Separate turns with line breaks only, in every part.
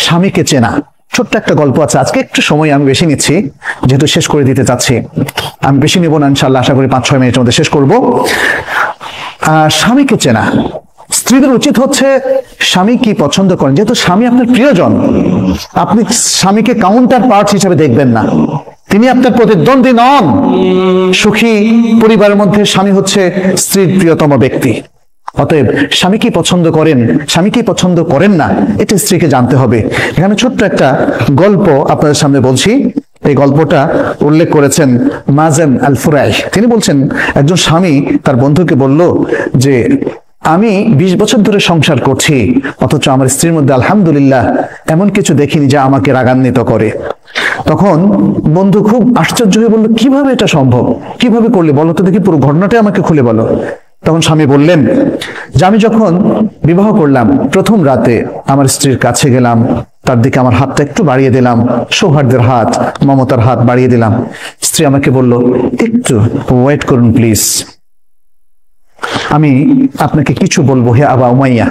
স্বামীকে চেনা। ছোট্ট একটা গল্প আছে, আজকে একটু সময় আমি বেশি নিচ্ছি যেহেতু শেষ করে দিতে চাচ্ছি। আমি বেশি নিব না, ইনশাআল্লাহ আশা করি 5-6 মিনিটের মধ্যে শেষ করব। স্বামীকে চেনা, স্ত্রীদের উচিত হচ্ছে স্বামী কি পছন্দ করেন। যেহেতু স্বামী আপনার প্রিয়জন, আপনি স্বামীকে কাউন্টার পার্ট হিসেবে দেখবেন না, তিনি আপনার প্রতিদ্বন্দ্বী নন। সুখী পরিবারের মধ্যে স্বামী হচ্ছে স্ত্রীর প্রিয়তম ব্যক্তি। অতএব স্বামী কি পছন্দ করেন, স্বামী কি পছন্দ করেন না, এটা স্ত্রীকে জানতে হবে। এখানে ছোট্ট একটা গল্প আপনাদের সামনে বলছি। এই গল্পটা উল্লেখ করেছেন মাজেন আল ফুরাই। তিনি বলছেন, একজন স্বামী তার বন্ধুকে বলল যে আমি 20 বছর ধরে সংসার করছি, অথচ আমার স্ত্রীর মধ্যে আলহামদুলিল্লাহ এমন কিছু দেখিনি যা আমাকে রাগান্বিত করে। তখন বন্ধু খুব আশ্চর্য হয়ে বলল, কিভাবে এটা সম্ভব, কিভাবে করলে বলো তো দেখি, পুরো ঘটনাটাই আমাকে খুলে বলো। তখন স্বামী বললেন যে আমি যখন বিবাহ করলাম, প্রথম রাতে আমার স্ত্রীর কাছে গেলাম, তার দিকে আমার হাতটা একটু বাড়িয়ে দিলাম, সৌহার্দ্যের হাত, মমতার হাত বাড়িয়ে দিলাম। স্ত্রী আমাকে বলল, একটু ওয়েট করুন প্লিজ, আমি আপনাকে কিছু বলবো হে আবা উমাইয়া।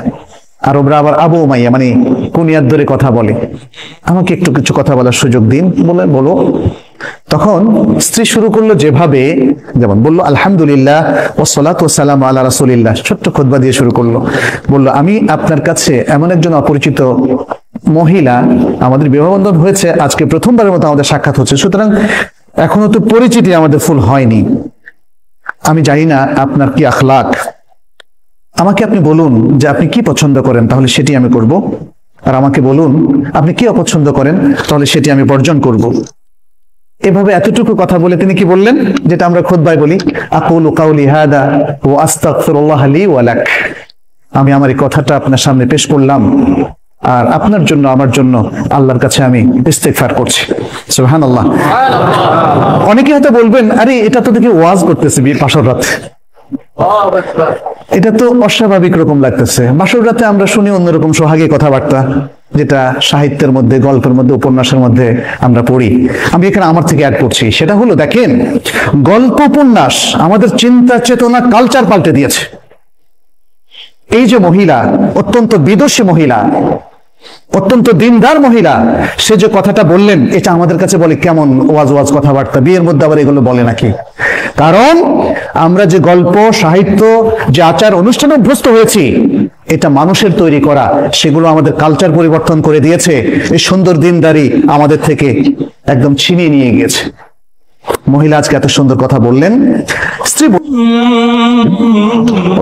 আরবরা আবার আবু উমাইয়া মানে কুনিয়ার ধরে কথা বলে, আমাকে একটু কিছু কথা বলার সুযোগ দিন। বলে বলো। তখন স্ত্রী শুরু করলো যেভাবে, যেমন বললো আলহামদুলিল্লাহ ওয়াসসালাতু ওয়াসসালামু আলা রাসূলিল্লাহ, ছোট্ট খুতবা দিয়ে শুরু করলো। বললো আমি আপনার কাছে এমন একজন অপরিচিত মহিলা, আমাদের বিবাহ বন্ধন হয়েছে আজকে প্রথমবারের মতো আমাদের সাক্ষাৎ হচ্ছে, সুতরাং এখনো তো পরিচিতি আমাদের ফুল হয়নি। আমি জানি না আপনার কি আখলাক, আমাকে আপনি বলুন যে আপনি কি পছন্দ করেন, তাহলে সেটি আমি করব, আর আমাকে বলুন আপনি কি অপছন্দ করেন, তাহলে সেটি আমি বর্জন করব। এভাবে এতটুকু কথা বলে তিনি কি বললেন, যেটা আমরা খুতবায় বলি, আকুলু কাউলি হাদা ওয়া আস্তাগফিরুল্লাহ লি ওয়া লাক। আমি আমার এই কথাটা আপনার সামনে পেশ করলাম, আর আপনার জন্য আমার জন্য আল্লাহর কাছে আমি ইস্তেগফার করছি। সুবহানাল্লাহ। অনেকে হয়তো বলবেন, আরে এটা তো দেখি ওয়াজ করতেছে বিয়ের বাসর রাতে, এটা তো অস্বাভাবিক রকম লাগতেছে। বাসর রাতে আমরা শুনি অন্যরকম সোহাগী কথাবার্তা, যেটা সাহিত্যের মধ্যে, গল্পের মধ্যে, উপন্যাসের মধ্যে আমরা পড়ি। আমি এখানে আমার থেকে অ্যাড করছি, সেটা হলো দেখেন, গল্প উপন্যাস আমাদের চিন্তা চেতনা কালচার পাল্টে দিয়েছে। এই যে মহিলা, অত্যন্ত বিদুষী মহিলা, অত্যন্ত দিনদার মহিলা, সে যে কথাটা বললেন, এটা আমাদের কাছে বলে কেমন ওয়াজ ওয়াজ কথাবার্তা, বিয়ের মধ্যে আবার এগুলো বলে নাকি? কারণ আমরা যে গল্প, সাহিত্য, যে আচার অনুষ্ঠানে অভ্যস্ত হয়েছি, এটা মানুষের তৈরি করা, সেগুলো আমাদের কালচার পরিবর্তন করে দিয়েছে। এই সুন্দর দিনদারি আমাদের থেকে একদম ছিনিয়ে নিয়ে গিয়েছে। মহিলা আজকে এত সুন্দর কথা বললেন, স্ত্রী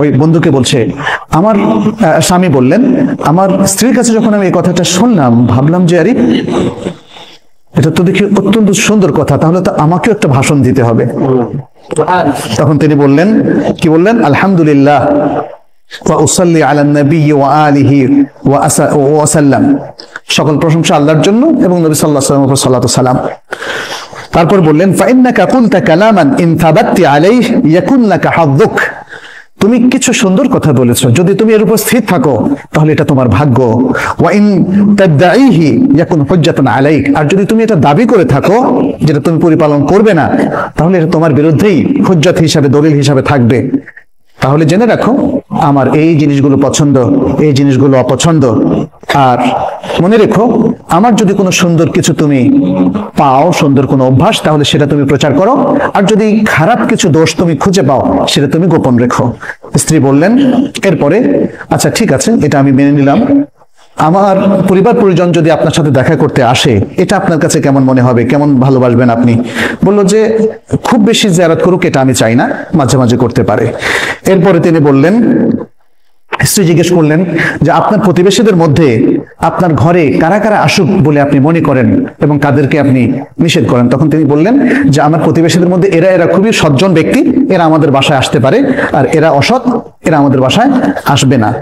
ওই বন্ধুকে বলছে, আমার স্বামী বললেন, আমার স্ত্রীর কাছে যখন আমি এই কথাটা শুনলাম, ভাবলাম যে আরে এটা তো দেখি অত্যন্ত সুন্দর কথা, তাহলে তো আমাকেও একটা ভাষণ দিতে হবে। তখন তিনি বললেন, কি বললেন, আলহামদুলিল্লাহ ওয়া উসাল্লি আলা নবী ওয়া আলিহি ওয়া সাল্লাম, সকল প্রশংসা আল্লাহর জন্য এবং নবী সাল্লাল্লাহু আলাইহি ওয়াসাল্লামের উপর সালাতু সালাম। তারপর বললেন, ফাইন্নাকা কুলতা কালামান ইন থাবাত্তি আলাইহি ইয়াকুন লাকা হাযযুক, তুমি কিছু সুন্দর কথা বলেছো, যদি তুমি এর উপর স্থির থাকো তাহলে এটা তোমার ভাগ্য। ওয়া ইন তাদঈহি ইয়াকুন হুজ্জাতান আলাইক, আর যদি তুমি এটা দাবি করে থাকো যেটা তুমি পরিপালন করবে না, তাহলে এটা তোমার বিরুদ্ধেই হুজ্জত হিসাবে, দলিল হিসাবে থাকবে। তাহলে জেনে রাখো, আমার এই জিনিসগুলো পছন্দ, এই জিনিসগুলো অপছন্দ। আর মনে রেখো, আমার যদি কোনো সুন্দর কিছু তুমি পাও, সুন্দর কোনো অভ্যাস, তাহলে সেটা তুমি প্রচার করো, আর যদি খারাপ কিছু দোষ তুমি খুঁজে পাও, সেটা তুমি গোপন রেখো। স্ত্রী বললেন এরপরে, আচ্ছা ঠিক আছে, এটা আমি মেনে নিলাম। আমার পরিবার পরিজন যদি আপনার সাথে দেখা করতে আসে, এটা আপনার কাছে কেমন মনে হবে, কেমন ভালোবাসবেন আপনি? বলল যে খুব বেশি জিয়ারত করুক এটা আমি চাই না, মাঝে মাঝে করতে পারে। এরপরে তিনি বললেন, স্ত্রী জিজ্ঞেস করলেন যে আপনার প্রতিবেশীদের মধ্যে আপনার ঘরে কারা কারা আসুক বলে আপনি মনে করেন এবং কাদেরকে আপনি নিষেধ করেন? তখন তিনি বললেন যে আমার প্রতিবেশীদের মধ্যে এরা খুবই সজ্জন ব্যক্তি, এরা আমাদের বাসায় আসতে পারে, আর এরা অসৎ, এরা আমাদের বাসায় আসবে না।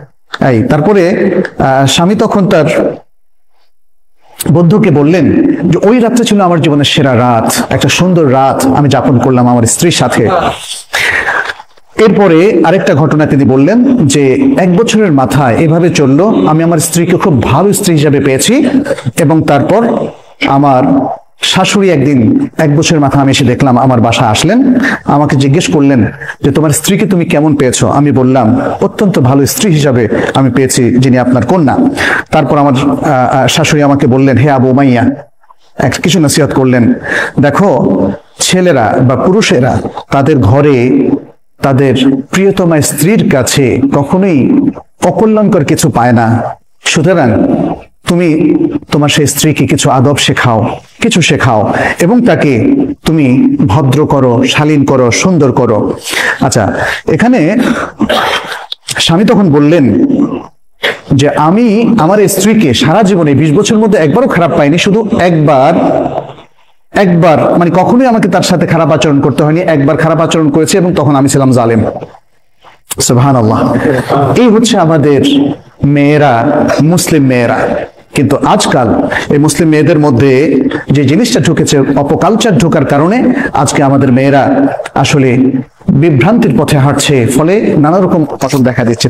তারপরে স্বামী তখন তার বন্ধুকে বললেন যে ওই রাতটা ছিল আমার জীবনের সেরা রাত, একটা সুন্দর রাত আমি যাপন করলাম আমার স্ত্রীর সাথে। এরপরে আরেকটা ঘটনা তিনি বললেন যে 1 বছরের মাথায় এভাবে চললো, আমি আমার স্ত্রীকে খুব ভালো স্ত্রী হিসাবে পেয়েছি, এবং তারপর আমার শাশুড়ি একদিন 1 বছরের মাথা আমি এসে দেখলাম আমার বাসা আসলেন, আমাকে জিজ্ঞেস করলেন যে তোমার স্ত্রীকে তুমি কেমন পেয়েছো? আমি বললাম অত্যন্ত ভালো স্ত্রী হিসাবে আমি পেয়েছি, যিনি আপনার কন্যা। তারপর আমার শাশুড়ি আমাকে বললেন, হে আবু উমাইয়া, কিছু নসিহত করলেন। দেখো, ছেলেরা বা পুরুষেরা তাদের ঘরে তাদের প্রিয়তমা স্ত্রীর কাছে কখনোই অকল্যাণকর কিছু পায় না। সুতরাং তুমি তোমার সেই স্ত্রীকে কিছু আদব শেখাও, কিছু শেখাও, এবং তাকে তুমি ভদ্র করো, শালীন করো, সুন্দর করো। আচ্ছা, এখানে স্বামী তখন বললেন যে আমি আমার স্ত্রীকে সারা জীবনে 20 বছরের মধ্যে একবারও খারাপ পাইনি, শুধু একবার মানে কখনোই আমাকে তার সাথে খারাপ আচরণ করতে হয়নি, একবার খারাপ আচরণ করেছে এবং তখন আমি ছিলাম জালেম। সুবহানাল্লাহ। এই হচ্ছে আমাদের মেয়েরা, মুসলিম মেয়েরা। কিন্তু আজকাল এই মুসলিম মেয়েদের মধ্যে যে জিনিসটা ঢুকেছে, অপকালচার ঢোকার কারণে আজকে আমাদের মেয়েরা আসলে বিভ্রান্তির পথে হাঁটছে, ফলে নানা রকম পতন দেখা দিচ্ছে।